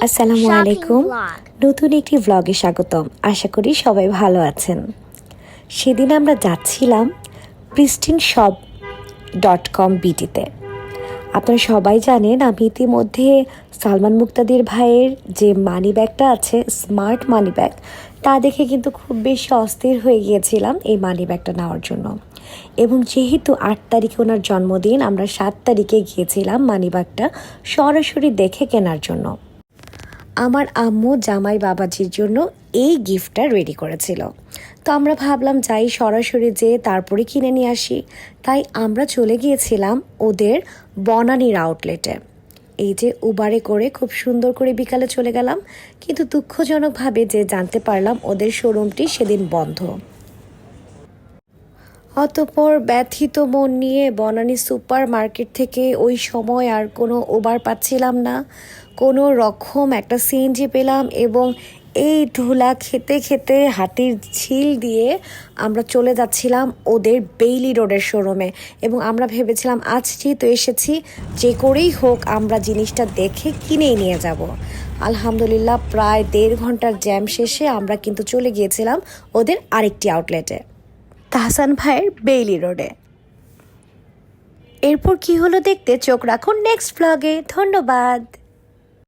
আসসালামু আলাইকুম। নতুন একটি ভ্লগে স্বাগতম। আশা করি সবাই ভালো আছেন। সেদিন আমরা যাচ্ছিলাম pristineshop.com বিটিতে। আপনারা সবাই জানেন আমি ইতিমধ্যে সালমান মুক্তাদির ভাইয়ের যে মানি ব্যাগটা আছে, স্মার্ট মানি ব্যাগ, তা দেখে কিন্তু খুব বেশি অস্থির হয়ে গিয়েছিলাম এই মানি ব্যাগটা নেওয়ার জন্য। এবং যেহেতু 8 তারিখে ওনার জন্মদিন, আমরা 7 তারিখে গিয়েছিলাম মানি ব্যাগটা সরাসরি দেখে কেনার জন্য। আমার আম্মু জামাই বাবাজির জন্য এই গিফটটা রেডি করেছিল, তো আমরা ভাবলাম যাই সরাসরি যেয়ে তারপরে কিনে নিয়ে আসি। তাই আমরা চলে গিয়েছিলাম ওদের বনানীর আউটলেটে। এই যে উবারে করে খুব সুন্দর করে বিকালে চলে গেলাম, কিন্তু দুঃখজনকভাবে যে জানতে পারলাম ওদের শোরুমটি সেদিন বন্ধ। অতঃপর ব্যথিত মন নিয়ে বনানী সুপার মার্কেট থেকে ওই সময় আর কোনো উবার পাচ্ছিলাম না, কোনো রকম একটা সিএনজি পেলাম এবং এই ধুলা খেতে খেতে হাতির ঝিল দিয়ে আমরা চলে যাচ্ছিলাম ওদের বেইলি রোডের শোরুমে। এবং আমরা ভেবেছিলাম আজ যেহেতু এসেছি, যে করেই হোক আমরা জিনিসটা দেখে কিনেই নিয়ে যাব। আলহামদুলিল্লাহ প্রায় 1.5 ঘন্টার জ্যাম শেষে আমরা কিন্তু চলে গিয়েছিলাম ওদের আরেকটি আউটলেটে, তাহসান ভাইয়ের বেইলি রোডে। এরপর কি হলো দেখতে চোখ রাখুন নেক্সট ব্লগে। ধন্যবাদ।